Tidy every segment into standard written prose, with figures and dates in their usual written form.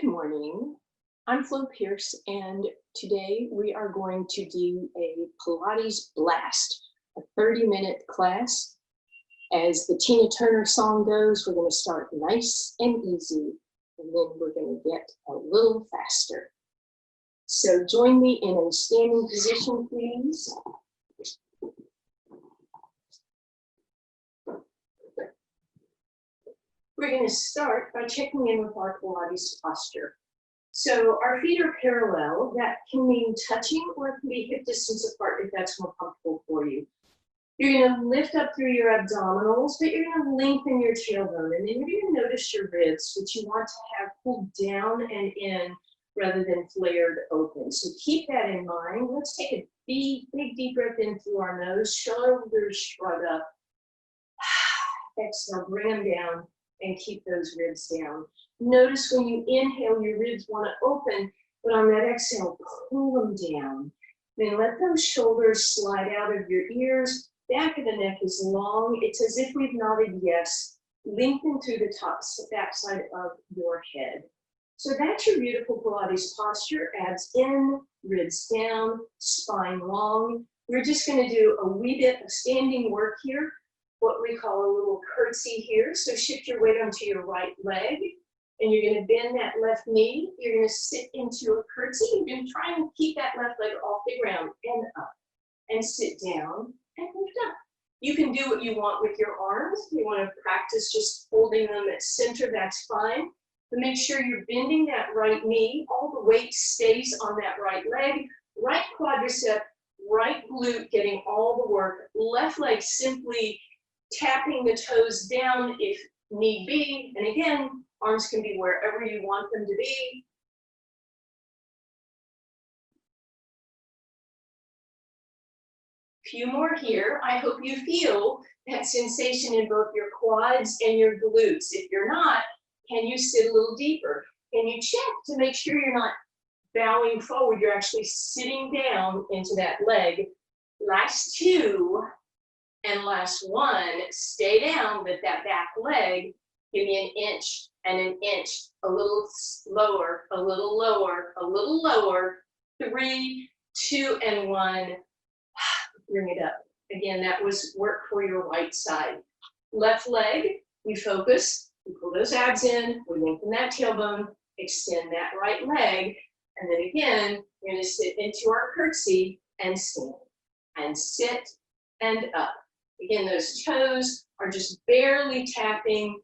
Good morning. I'm Flo Pierce, and today we are going to do a Pilates blast, a 30-minute class. As the Tina Turner song goes, we're going to start nice and easy, and then we're going to get a little faster. So join me in a standing position, please. We're going to start by checking in with our Pilates posture. So our feet are parallel. That can mean touching, or it can be hip distance apart if that's more comfortable for you. You're going to lift up through your abdominals, but you're going to lengthen your tailbone, and then you're going to notice your ribs, which you want to have pulled down and in rather than flared open. So keep that in mind. Let's take a big deep breath in through our nose, shoulders shrug up. Exhale, bring them down and keep those ribs down. Notice when you inhale, your ribs want to open, but on that exhale, pull them down. Then let those shoulders slide out of your ears. Back of the neck is long. It's as if we've nodded yes. Lengthen through the backside of your head. So that's your beautiful Pilates posture. Abs in, ribs down, spine long. We're just going to do a wee bit of standing work here, what we call a little curtsy here. So shift your weight onto your right leg, and you're going to bend that left knee. You're going to sit into a curtsy. You're going to try and keep that left leg off the ground and up, and sit down and lift up. You can do what you want with your arms. If you want to practice just holding them at center, that's fine. But make sure you're bending that right knee. All the weight stays on that right leg, right quadricep, right glute, getting all the work. Left leg simply tapping the toes down if need be. And again, arms can be wherever you want them to be. Few more here. I hope you feel that sensation in both your quads and your glutes. If you're not, can you sit a little deeper? Can you check to make sure you're not bowing forward? You're actually sitting down into that leg. Last two. And last one, stay down with that back leg. Give me an inch and an inch, a little lower, a little lower, a little lower. 3, 2, and 1. Bring it up. Again, that was work for your right side. Left leg, we focus, we pull those abs in, we lengthen that tailbone, extend that right leg, and then again, we're going to sit into our curtsy and stand, and sit and up. Again, those toes are just barely tapping.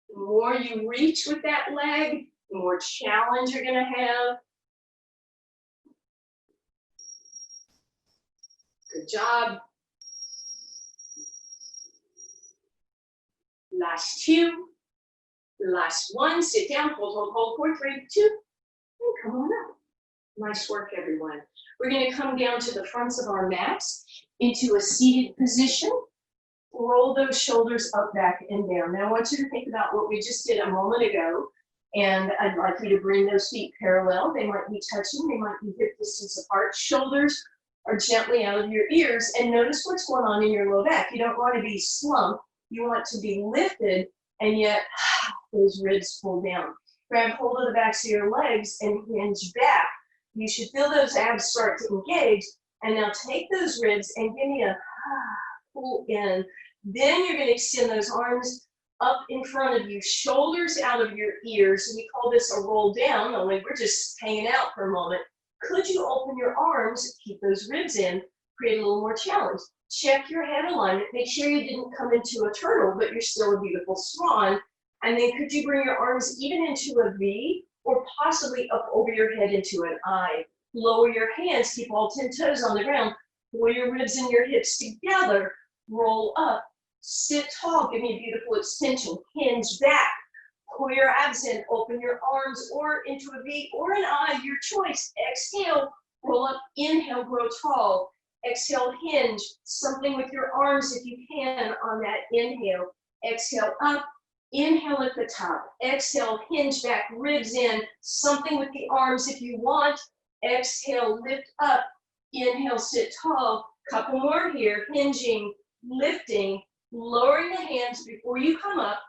The more you reach with that leg, the more challenge you're going to have. Good job. Last two. Last one. Sit down. Hold for 3, 2. And come on up. Nice work, everyone. We're going to come down to the fronts of our mats into a seated position. Roll those shoulders up, back, and down. Now I want you to think about what we just did a moment ago, and I'd like you to bring those feet parallel. They might be touching, they might be hip distance apart. Shoulders are gently out of your ears, and notice what's going on in your low back. You don't want to be slumped. You want to be lifted, and yet those ribs pull down. Grab hold of the backs of your legs and hinge back. You should feel those abs start to engage. And now take those ribs and give me a pull in. Then you're going to extend those arms up in front of you, shoulders out of your ears. And we call this a roll down, only we're just hanging out for a moment. Could you open your arms, keep those ribs in, create a little more challenge? Check your head alignment. Make sure you didn't come into a turtle, but you're still a beautiful swan. And then could you bring your arms even into a V, or possibly up over your head into an I? Lower your hands, keep all 10 toes on the ground. Pull your ribs and your hips together. Roll up. Sit tall. Give me a beautiful extension. Hinge back. Pull your abs in. Open your arms or into a V or an I, your choice. Exhale. Roll up. Inhale. Grow tall. Exhale. Hinge. Something with your arms if you can on that inhale. Exhale. Up. Inhale at the top. Exhale, hinge back, ribs in. Something with the arms if you want. Exhale, lift up. Inhale, sit tall. Couple more here. Hinging, lifting, lowering the hands before you come up,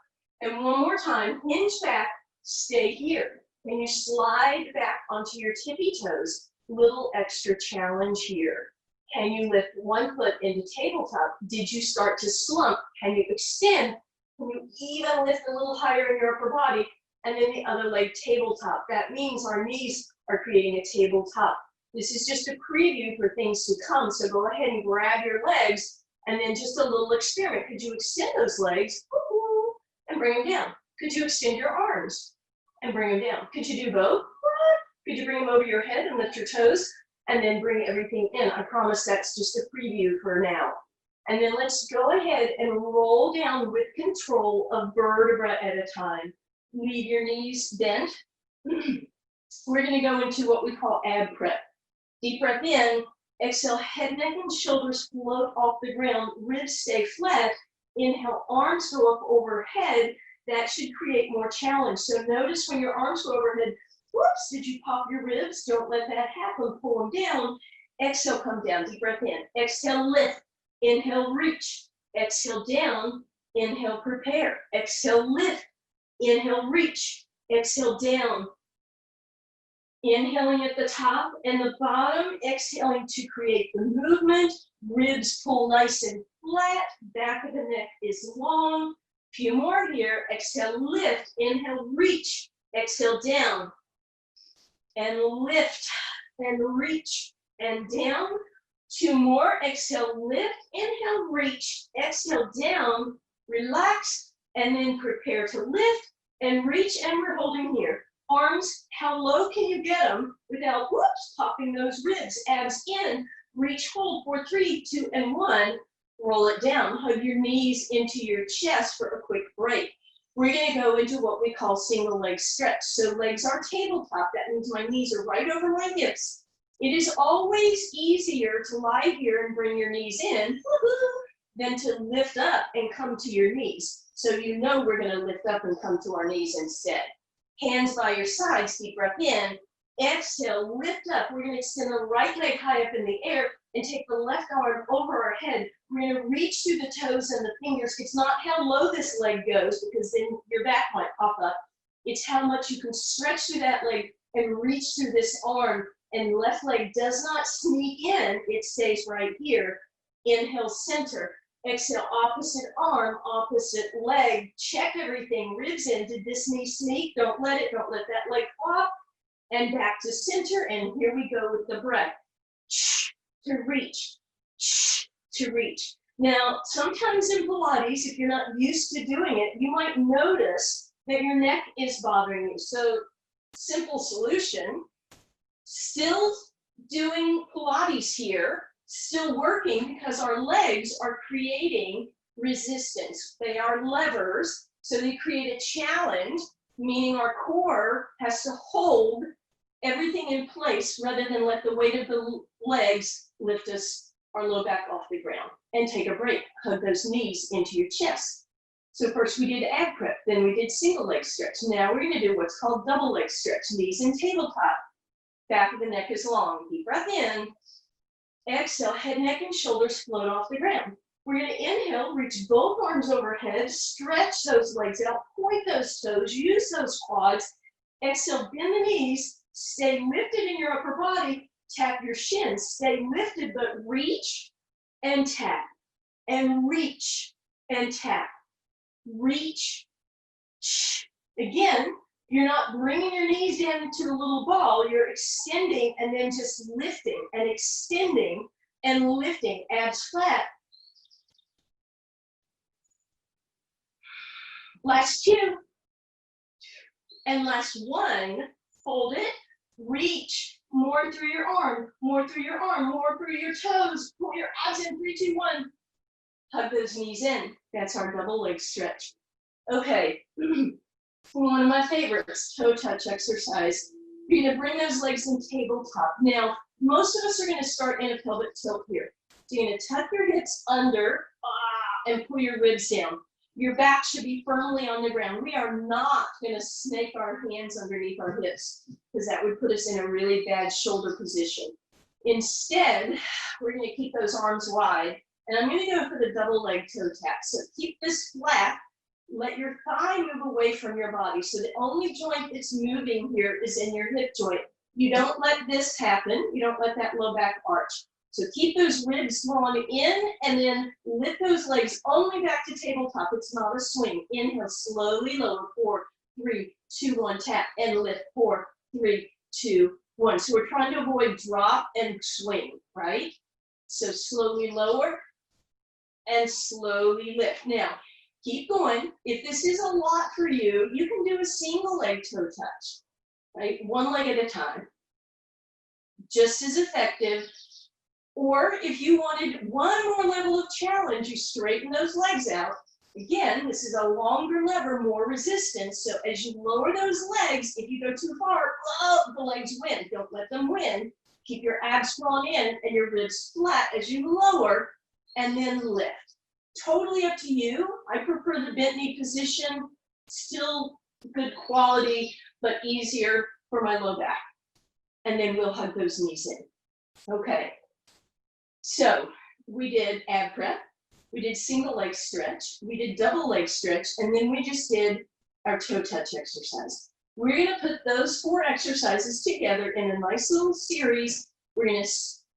and one more time, hinge back, stay here. And you slide back onto your tippy toes. Little extra challenge here. Can you lift one foot into tabletop? Did you start to slump? Can you extend? Can you even lift a little higher in your upper body? And then the other leg tabletop. That means our knees are creating a tabletop. This is just a preview for things to come. So go ahead and grab your legs and then just a little experiment. Could you extend those legs and bring them down? Could you extend your arms and bring them down? Could you do both? Could you bring them over your head and lift your toes and then bring everything in? I promise that's just a preview for now. And then let's go ahead and roll down with control, a vertebra at a time. Leave your knees bent. We're going to go into what we call ab prep. Deep breath in, exhale, head, neck, and shoulders float off the ground, ribs stay flat. Inhale, arms go up overhead. That should create more challenge. So notice when your arms go overhead, whoops, did you pop your ribs? Don't let that happen. Pull them down. Exhale, come down. Deep breath in. Exhale, lift. Inhale, reach. Exhale, down. Inhale, prepare. Exhale, lift. Inhale, reach. Exhale, down. Inhaling at the top and the bottom. Exhaling to create the movement. Ribs pull nice and flat. Back of the neck is long. Few more here. Exhale, lift. Inhale, reach. Exhale, down. And lift. And reach. And down. Two more. Exhale, lift. Inhale, reach. Exhale, down. Relax. And then prepare to lift and reach. And we're holding here. Arms, how low can you get them without, whoops, popping those ribs? Abs in. Reach, hold for 3, 2, and 1. Roll it down. Hug your knees into your chest for a quick break. We're going to go into what we call single leg stretch. So legs are tabletop. That means my knees are right over my hips. It is always easier to lie here and bring your knees in than to lift up and come to your knees. So you know we're going to lift up and come to our knees instead. Hands by your sides, deep breath in. Exhale, lift up. We're going to extend the right leg high up in the air and take the left arm over our head. We're going to reach through the toes and the fingers. It's not how low this leg goes, because then your back might pop up. It's how much you can stretch through that leg and reach through this arm. And left leg does not sneak in. It stays right here. Inhale, center. Exhale, opposite arm, opposite leg. Check everything. Ribs in. Did this knee sneak? Don't let it. Don't let that leg flop. And back to center. And here we go with the breath. To reach. To reach. Now, sometimes in Pilates, if you're not used to doing it, you might notice that your neck is bothering you. So, simple solution. Still doing Pilates here. Still working, because our legs are creating resistance. They are levers, so they create a challenge, meaning our core has to hold everything in place rather than let the weight of the legs lift us, our low back off the ground. And take a break. Hug those knees into your chest. So first we did ab prep, then we did single leg stretch. Now we're going to do what's called double leg stretch. Knees in tabletop. Back of the neck is long. Deep breath in. Exhale, head, neck, and shoulders float off the ground. We're going to inhale, reach both arms overhead, stretch those legs out, point those toes, use those quads. Exhale, bend the knees, stay lifted in your upper body, tap your shins, stay lifted, but reach and tap, and reach and tap. Reach. Again, you're not bringing your knees down into the little ball. You're extending and then just lifting and extending and lifting. Abs flat. Last 2. And last 1. Hold it. Reach. More through your arm. More through your arm. More through your toes. Pull your abs in. 3, 2, 1. Hug those knees in. That's our double leg stretch. Okay. One of my favorites, toe touch exercise. You're going to bring those legs in tabletop. Now, most of us are going to start in a pelvic tilt here. So you're going to tuck your hips under and pull your ribs down. Your back should be firmly on the ground. We are not going to snake our hands underneath our hips, because that would put us in a really bad shoulder position. Instead, we're going to keep those arms wide And I'm gonna go for the double leg toe tap. So keep this flat, let your thigh move away from your body. So the only joint that's moving here is in your hip joint. You don't let this happen. You don't let that low back arch. So keep those ribs drawn in and then lift those legs only back to tabletop. It's not a swing. Inhale, slowly lower, 4, 3, 2, 1, tap, and lift, 4, 3, 2, 1. So we're trying to avoid drop and swing, right? So slowly lower and slowly lift. Now, keep going. If this is a lot for you, you can do a single leg toe touch, right? One leg at a time. Just as effective. Or if you wanted one more level of challenge, you straighten those legs out. Again, this is a longer lever, more resistance. So as you lower those legs, if you go too far, the legs win. Don't let them win. Keep your abs drawn in and your ribs flat as you lower and then lift. Totally up to you. I prefer the bent knee position. Still good quality, but easier for my low back. And then we'll hug those knees in. Okay. So we did ab prep, we did single leg stretch, we did double leg stretch, and then we just did our toe touch exercise. We're gonna put those 4 exercises together in a nice little series. We're gonna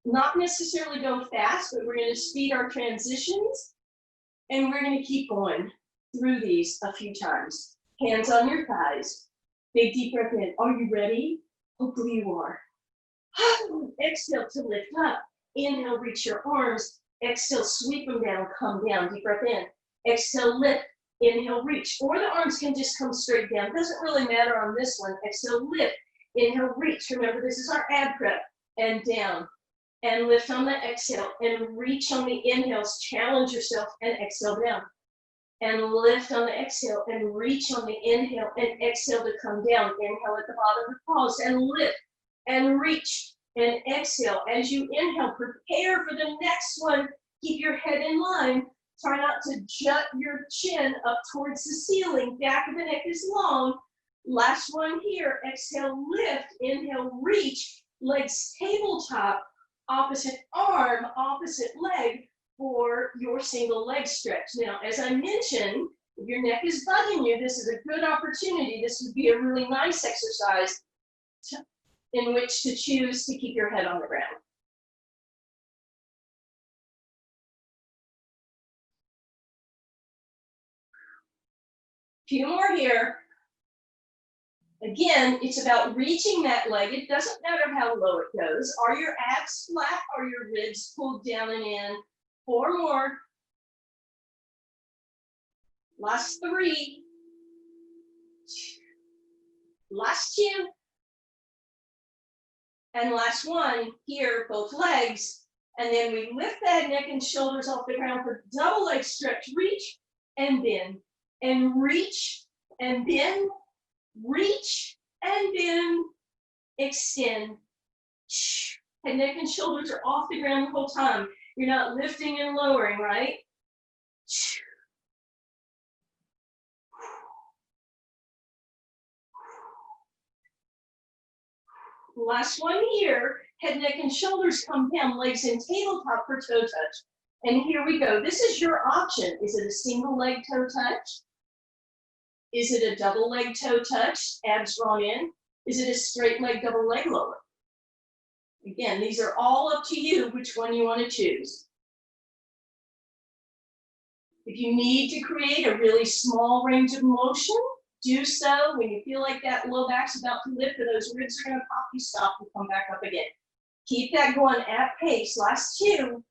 not necessarily go fast, but we're gonna speed our transitions, and we're gonna keep going through these a few times. Hands on your thighs, big deep breath in. Are you ready? Hopefully you are. Exhale to lift up. Inhale, reach your arms. Exhale, sweep them down, come down. Deep breath in. Exhale, lift. Inhale, reach. Or the arms can just come straight down. Doesn't really matter on this one. Exhale, lift. Inhale, reach. Remember, this is our ab prep. And down. And lift on the exhale. And reach on the inhales. Challenge yourself and exhale down. And lift on the exhale. And reach on the inhale. And exhale to come down. Inhale at the bottom of the pause. And lift. And reach. And exhale. As you inhale, prepare for the next one. Keep your head in line. Try not to jut your chin up towards the ceiling. Back of the neck is long. Last one here. Exhale, lift. Inhale, reach. Legs tabletop. Opposite arm, opposite leg for your single leg stretch. Now, as I mentioned, if your neck is bugging you, this is a good opportunity. This would be a really nice exercise in which to choose to keep your head on the ground. Few more here. Again, it's about reaching that leg. It doesn't matter how low it goes. Are your abs flat? Are your ribs pulled down and in? 4 more. Last 3. Last 2. And last 1, here, both legs. And then we lift that neck and shoulders off the ground for double leg stretch. Reach and bend. And reach and bend. Reach and bend. Extend. And neck and shoulders are off the ground the whole time. You're not lifting and lowering, right? Last one here, head, neck, and shoulders come down, legs in tabletop for toe touch. And here we go. This is your option. Is it a single leg toe touch? Is it a double leg toe touch, abs drawn in? Is it a straight leg, double leg lower? Again, these are all up to you, which one you want to choose. If you need to create a really small range of motion, do so. When you feel like that low back's about to lift or those ribs are going to pop, you stop and come back up again. Keep that going at pace. Last 2.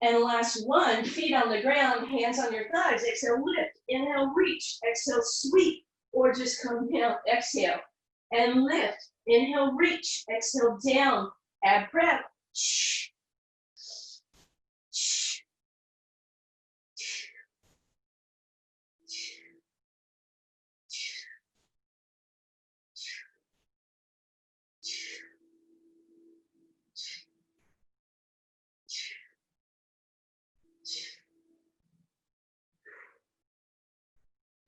And last 1, feet on the ground, hands on your thighs. Exhale, lift. Inhale, reach. Exhale, sweep. Or just come down. Exhale and lift. Inhale, reach. Exhale, down. Ab prep.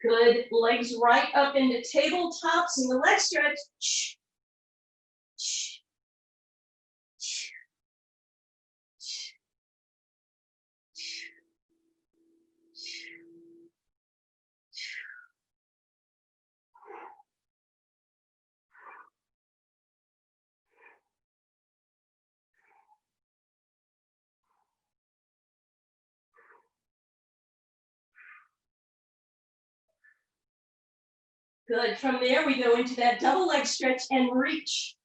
Good. Legs right up into tabletops in the leg stretch. Good. From there, we go into that double leg stretch and reach.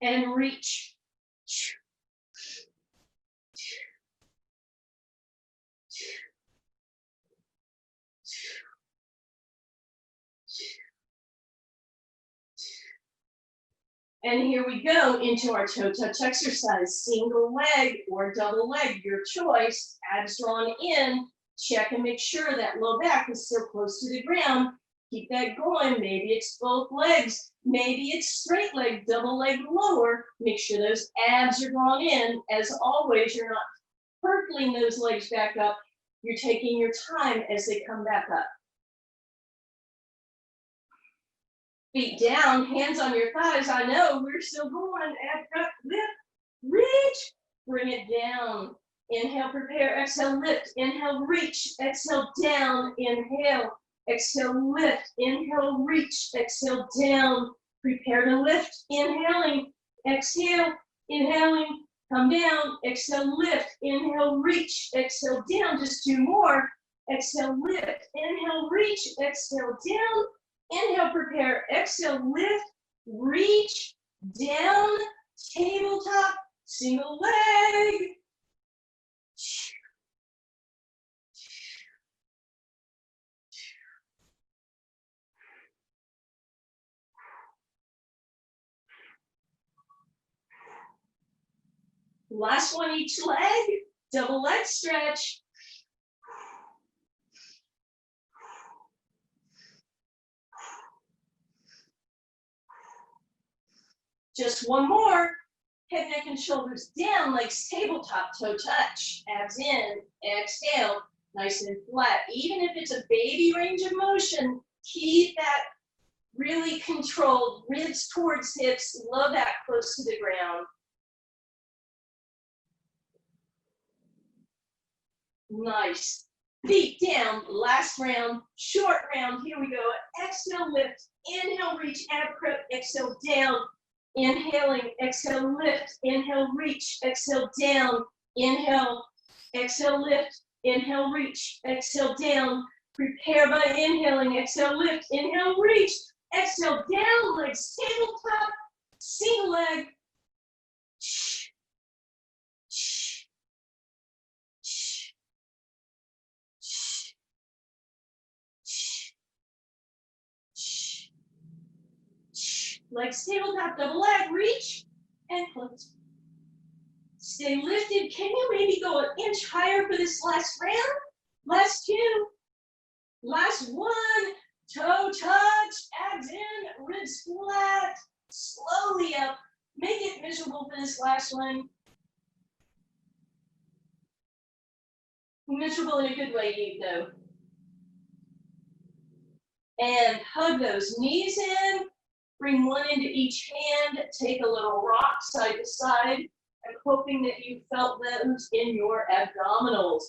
And reach. And here we go into our toe touch exercise. Single leg or double leg, your choice. Abs drawn in. Check and make sure that low back is still close to the ground. Keep that going. Maybe it's both legs. Maybe it's straight leg, double leg lower. Make sure those abs are drawn in. As always, you're not hurtling those legs back up. You're taking your time as they come back up. Feet down, hands on your thighs. I know we're still going. Ab cut, lift, reach. Bring it down. Inhale, prepare. Exhale, lift. Inhale, reach. Exhale, down. Inhale. Exhale, lift. Inhale, reach. Exhale, down. Prepare to lift. Inhaling. Exhale. Inhaling. Come down. Exhale, lift. Inhale, reach. Exhale, down. Just two more. Exhale, lift. Inhale, reach. Exhale, down. Inhale, prepare. Exhale, lift. Reach. Down. Tabletop. Single leg. Last one each leg, double leg stretch. Just one more. Head, neck, and shoulders down, legs tabletop, toe touch. Abs in, exhale, nice and flat. Even if it's a baby range of motion, keep that really controlled, ribs towards hips, low back close to the ground. Nice. Feet down, last round, short round. Here we go. Exhale, lift. Inhale, reach, ab crunch. Exhale, down. Inhaling, exhale, lift. Inhale, reach. Exhale, down. Inhale, exhale, lift. Inhale, reach. Exhale, down. Prepare by inhaling. Exhale, lift. Inhale, reach. Exhale, down. Legs tabletop. Single leg. Legs tabletop, double leg, reach, and close. Stay lifted. Can you maybe go an inch higher for this last round? Last two. Last one. Toe touch, abs in, ribs flat. Slowly up. Make it miserable for this last one. Miserable in a good way, Eve, though. And hug those knees in. Bring one into each hand, take a little rock side to side. I'm hoping that you felt those in your abdominals.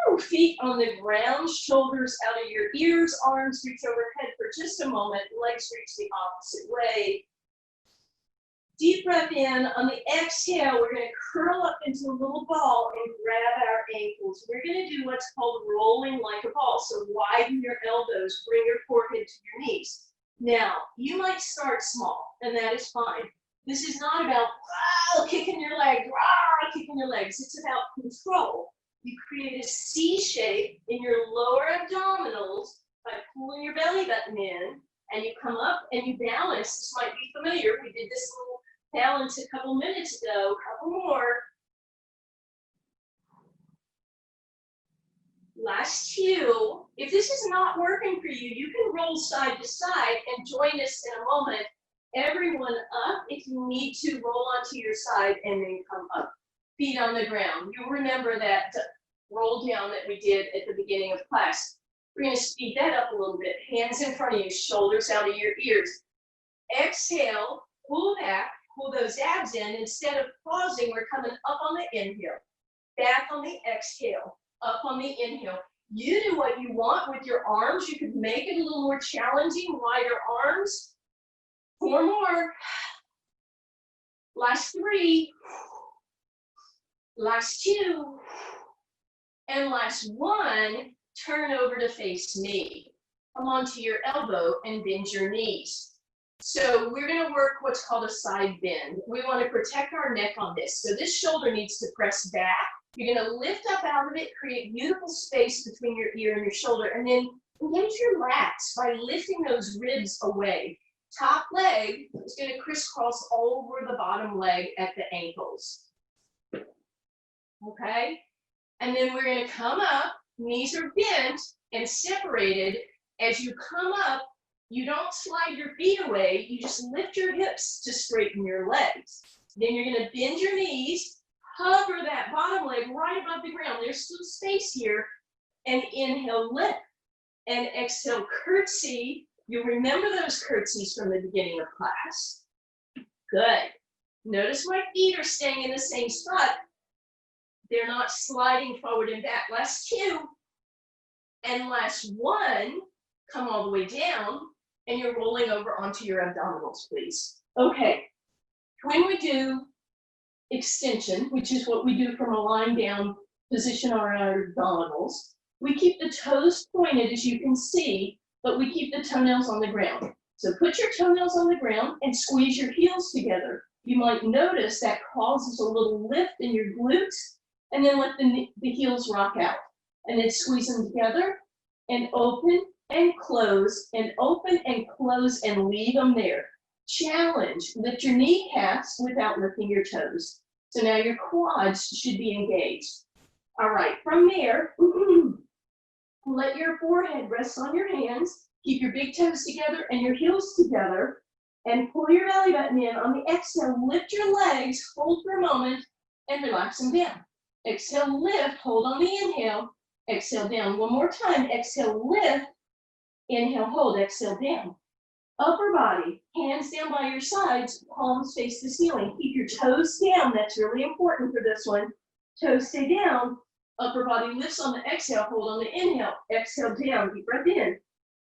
Woo, feet on the ground, shoulders out of your ears, arms reach overhead for just a moment, legs reach the opposite way. Deep breath in. On the exhale, we're going to curl up into a little ball and grab our ankles. We're going to do what's called rolling like a ball. So widen your elbows, bring your forehead to your knees. Now, you might start small, and that is fine. This is not about kicking your leg, kicking your legs. It's about control. You create a C shape in your lower abdominals by pulling your belly button in, and you come up and you balance. This might be familiar. We did this little balance a couple minutes ago. Couple more. Last few. If this is not working for you, you can roll side to side and join us in a moment. Everyone up. If you need to, roll onto your side and then come up. Feet on the ground. You'll remember that roll down that we did at the beginning of class. We're going to speed that up a little bit. Hands in front of you, shoulders out of your ears. Exhale, pull back, pull those abs in. Instead of pausing, we're coming up on the inhale, back on the exhale. Up on the inhale. You do what you want with your arms. You could make it a little more challenging, wider arms. 4 more. Last 3. Last 2. And last 1. Turn over to face me. come onto your elbow and bend your knees. So we're going to work what's called a side bend. We want to protect our neck on this. So this shoulder needs to press back. You're going to lift up out of it, create beautiful space between your ear and your shoulder, and then engage your lats by lifting those ribs away. Top leg is going to crisscross over the bottom leg at the ankles. Okay? And then we're going to come up, knees are bent and separated. As you come up, you don't slide your feet away, you just lift your hips to straighten your legs. Then you're going to bend your knees, hover that bottom leg right above the ground. There's some space here. And inhale, lift. And exhale, curtsy. You'll remember those curtsies from the beginning of class. Good. Notice my feet are staying in the same spot. They're not sliding forward and back. Last two. And last one, come all the way down. And you're rolling over onto your abdominals, please. Okay. When we do extension, which is what we do from a lying down position on our abdominals, we keep the toes pointed, as you can see, but we keep the toenails on the ground. So put your toenails on the ground and squeeze your heels together. You might notice that causes a little lift in your glutes, and then let the heels rock out. And then squeeze them together and open and close and open and close and leave them there. Challenge, lift your kneecaps without lifting your toes. So now your quads should be engaged. All right, from there, let your forehead rest on your hands. Keep your big toes together and your heels together. And pull your belly button in. On the exhale, lift your legs, hold for a moment, and relax them down. Exhale, lift, hold on the inhale. Exhale, down. One more time. Exhale, lift. Inhale, hold. Exhale, down. Upper body, hands down by your sides, palms face the ceiling. Keep your toes down. That's really important for this one. Toes stay down. Upper body lifts on the exhale. Hold on the inhale. Exhale, down. Deep breath in.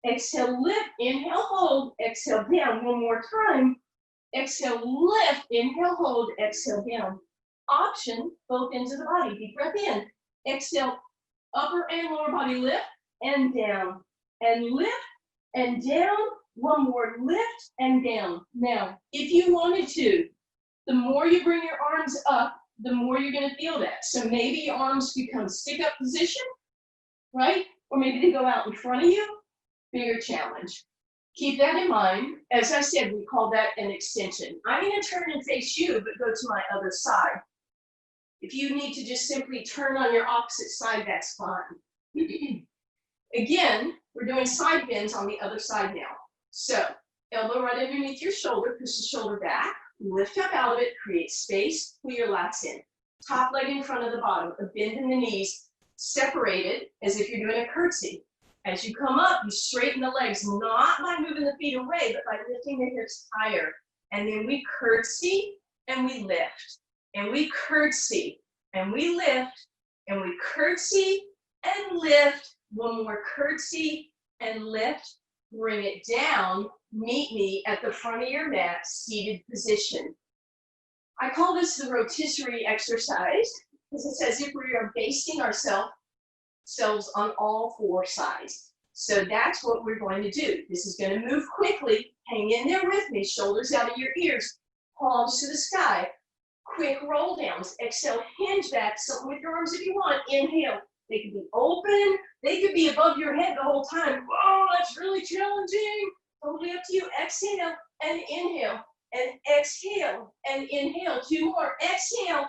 Exhale, lift. Inhale, hold. Exhale, down. One more time. Exhale, lift. Inhale, hold. Exhale, down. Option, both ends of the body. Deep breath in. Exhale, upper and lower body lift and down. And lift and down. One more, lift and down. Now, if you wanted to, the more you bring your arms up, the more you're going to feel that. So maybe your arms become stick-up position, right? Or maybe they go out in front of you. Bigger challenge. Keep that in mind. As I said, we call that an extension. I'm going to turn and face you, but go to my other side. If you need to just simply turn on your opposite side, that's fine. Again, we're doing side bends on the other side now. So, elbow right underneath your shoulder, push the shoulder back, lift up out of it, create space, pull your lats in. Top leg in front of the bottom, a bend in the knees, separated as if you're doing a curtsy. As you come up, you straighten the legs, not by moving the feet away, but by lifting the hips higher. And then we curtsy and we lift. And we curtsy and we lift. And we curtsy and lift. One more curtsy and lift. Bring it down. Meet me at the front of your mat, seated position. I call this the rotisserie exercise because it's as if we are basting ourselves on all four sides. So that's what we're going to do. This is going to move quickly. Hang in there with me. Shoulders out of your ears. Palms to the sky. Quick roll downs. Exhale, hinge back. Something with your arms if you want. Inhale. They could be open. They could be above your head the whole time. Oh, that's really challenging. Totally up to you. Exhale and inhale. And exhale and inhale. Two more. Exhale.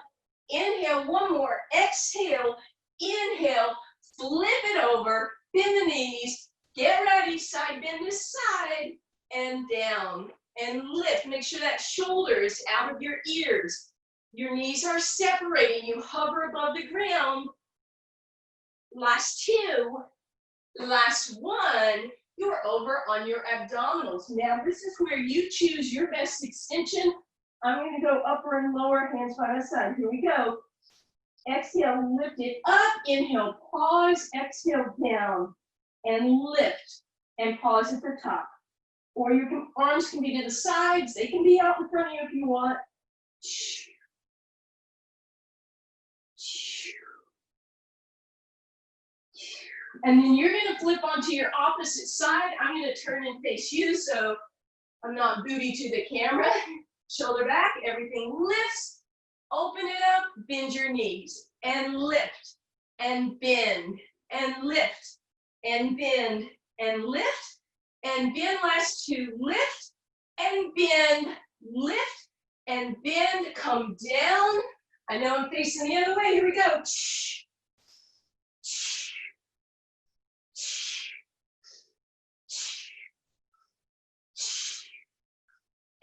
Inhale. One more. Exhale. Inhale. Flip it over. Bend the knees. Get ready. Side bend this side. And down. And lift. Make sure that shoulder is out of your ears. Your knees are separating. You hover above the ground. Last two. Last one. You're over on your abdominals. Now, this is where you choose your best extension. I'm going to go upper and lower, hands by my side. Here we go. Exhale, lift it up. Inhale, pause. Exhale, down. And lift. And pause at the top. Or your arms can be to the sides. They can be out in front of you if you want. And then you're gonna flip onto your opposite side. I'm gonna turn and face you so I'm not booty to the camera. Shoulder back, everything lifts. Open it up, bend your knees, and lift, and bend, and lift, and bend, and lift, and bend. Last two, lift, and bend, lift, and bend, come down. I know I'm facing the other way, here we go.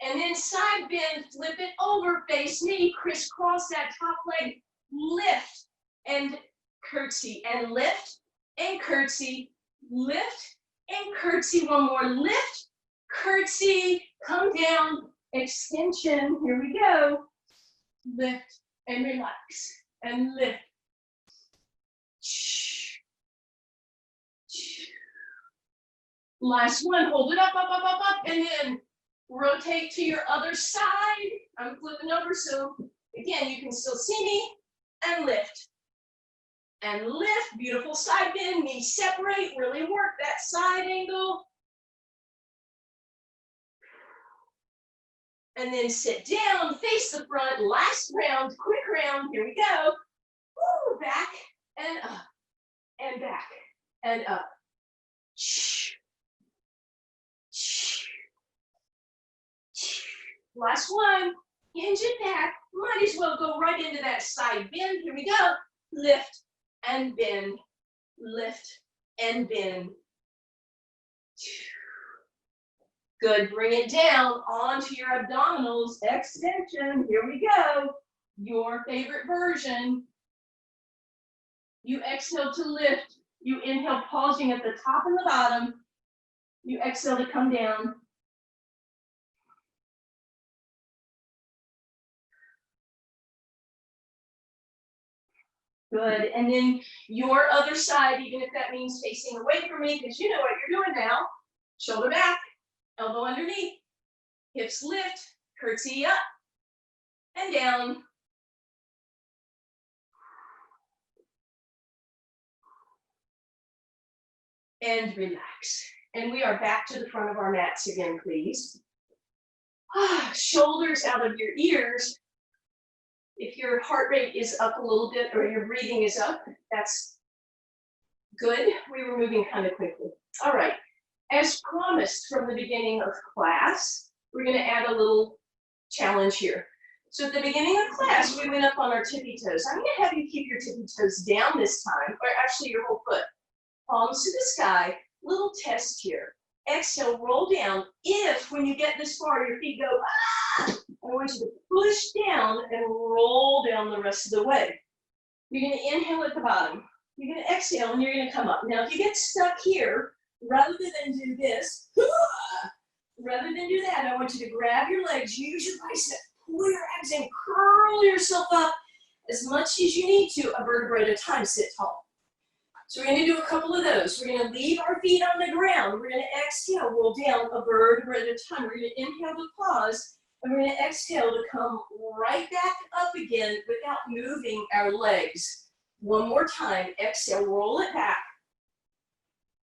And then side bend, flip it over, face knee, crisscross that top leg, lift, and curtsy, and lift, and curtsy, lift, and curtsy, one more, lift, curtsy, come down, extension, here we go, lift, and relax, and lift. Last one, hold it up, up, up, up, up, and then rotate to your other side. I'm flipping over, so again, you can still see me, and lift. And lift, beautiful side bend, knees separate, really work that side angle. And then sit down, face the front, last round, quick round, here we go. Woo, back and up, and back and up. Last one, hinge it back, might as well go right into that side bend, here we go. Lift and bend, lift and bend. Good, bring it down onto your abdominals, extension, here we go. Your favorite version. You exhale to lift, you inhale pausing at the top and the bottom. You exhale to come down. Good, and then your other side, even if that means facing away from me, because you know what you're doing now. Shoulder back, elbow underneath, hips lift, curtsy up and down. And relax. And we are back to the front of our mats again, please. Shoulders out of your ears. If your heart rate is up a little bit or your breathing is up, that's good. We were moving kind of quickly. All right. As promised from the beginning of class, we're going to add a little challenge here. So at the beginning of class, we went up on our tippy toes. I'm going to have you keep your tippy toes down this time, or actually your whole foot. Palms to the sky. Little test here. Exhale, roll down. If, when you get this far, your feet go, ah! I want you to push down and roll down the rest of the way. You're going to inhale at the bottom. You're going to exhale and you're going to come up. Now, if you get stuck here, rather than do this, rather than do that, I want you to grab your legs, use your bicep, pull your abs in, curl yourself up as much as you need to, a vertebra at a time, sit tall. So we're going to do a couple of those. We're going to leave our feet on the ground. We're going to exhale, roll down a vertebra at a time. We're going to inhale to pause. And we're going to exhale to come right back up again without moving our legs. One more time. Exhale, roll it back.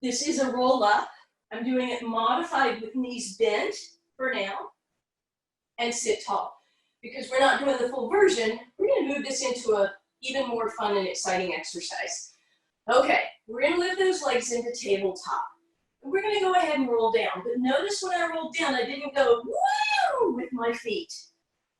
This is a roll up. I'm doing it modified with knees bent for now. And sit tall. Because we're not doing the full version, we're going to move this into a even more fun and exciting exercise. Okay, we're going to lift those legs into tabletop. And we're going to go ahead and roll down. But notice when I rolled down, I didn't go woo with my feet.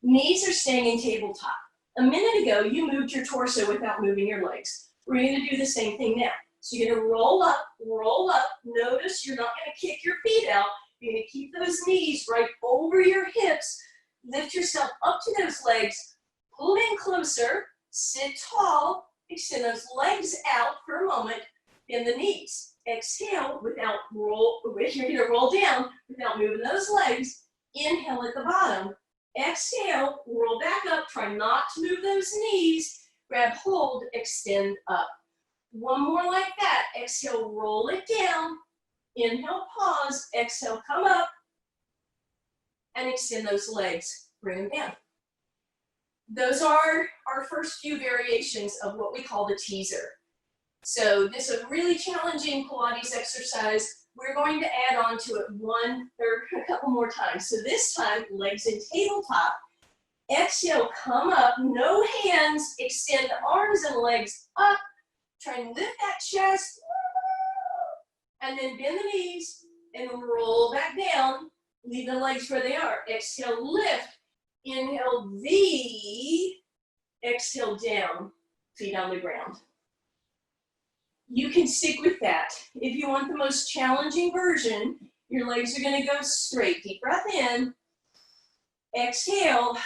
Knees are staying in tabletop. A minute ago, you moved your torso without moving your legs. We're going to do the same thing now. So you're going to roll up, roll up. Notice you're not going to kick your feet out. You're going to keep those knees right over your hips. Lift yourself up to those legs. Pull in closer. Sit tall. Extend those legs out for a moment. Bend the knees. Exhale without roll. You're going to roll down without moving those legs. Inhale at the bottom. Exhale, roll back up. Try not to move those knees. Grab hold, extend up. One more like that. Exhale, roll it down. Inhale, pause. Exhale, come up. And extend those legs. Bring them down. Those are our first few variations of what we call the teaser. So this is a really challenging Pilates exercise. We're going to add on to it one or a couple more times. So this time, legs in tabletop. Exhale, come up, no hands, extend arms and legs up. Try and lift that chest. And then bend the knees and roll back down. Leave the legs where they are. Exhale, lift. Inhale, V. Exhale, down. Feet on the ground. You can stick with that. If you want the most challenging version, your legs are going to go straight. Deep breath in. Exhale.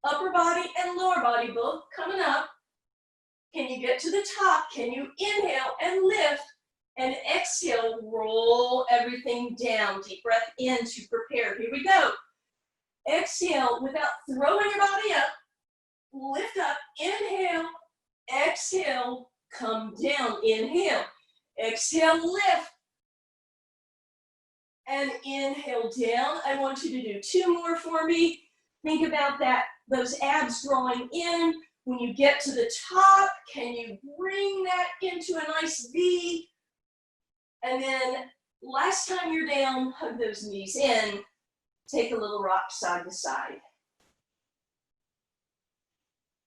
Upper body and lower body both coming up. Can you get to the top? Can you inhale and lift? And exhale, roll everything down. Deep breath in to prepare. Here we go. Exhale without throwing your body up. Lift up, inhale, exhale, come down, inhale, exhale, lift, and inhale down. I want you to do two more for me. Think about that, those abs drawing in. When you get to the top, can you bring that into a nice V? And then last time you're down, hug those knees in. Take a little rock side to side.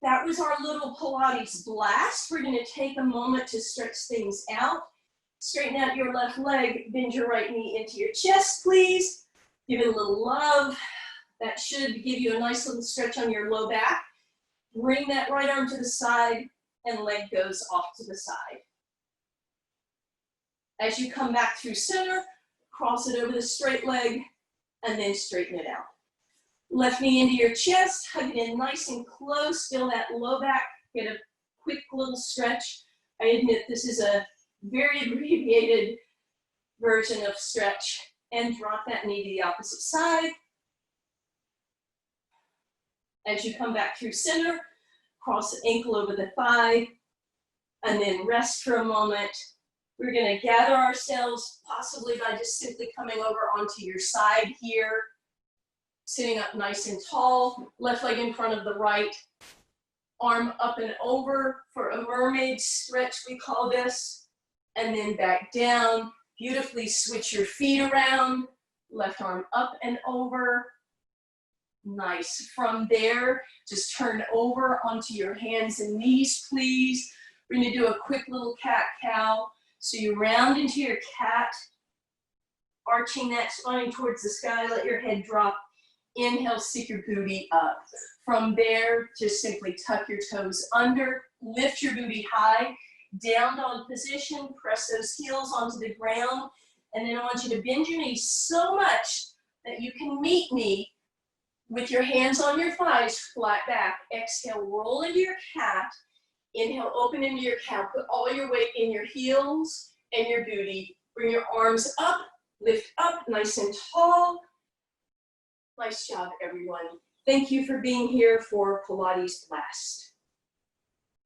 That was our little Pilates blast. We're going to take a moment to stretch things out. Straighten out your left leg, bend your right knee into your chest, please. Give it a little love. That should give you a nice little stretch on your low back. Bring that right arm to the side and leg goes off to the side. As you come back through center, cross it over the straight leg and then straighten it out. Left knee into your chest, hug it in nice and close, feel that low back, get a quick little stretch. I admit this is a very abbreviated version of stretch, and drop that knee to the opposite side. As you come back through center, cross the ankle over the thigh, and then rest for a moment. We're gonna gather ourselves, possibly by just simply coming over onto your side here. Sitting up nice and tall, left leg in front of the right, arm up and over for a mermaid stretch, we call this, and then back down. Beautifully switch your feet around, left arm up and over. Nice. From there, just turn over onto your hands and knees, please. We're going to do a quick little cat-cow. So you round into your cat, arching that spine towards the sky, let your head drop. Inhale, stick your booty up. From there, just simply tuck your toes under, lift your booty high, down dog position, press those heels onto the ground, and then I want you to bend your knees so much that you can meet me with your hands on your thighs, flat back. Exhale, roll into your cat. Inhale, open into your cow. Put all your weight in your heels and your booty. Bring your arms up, lift up, nice and tall. Nice job, everyone. Thank you for being here for Pilates Blast.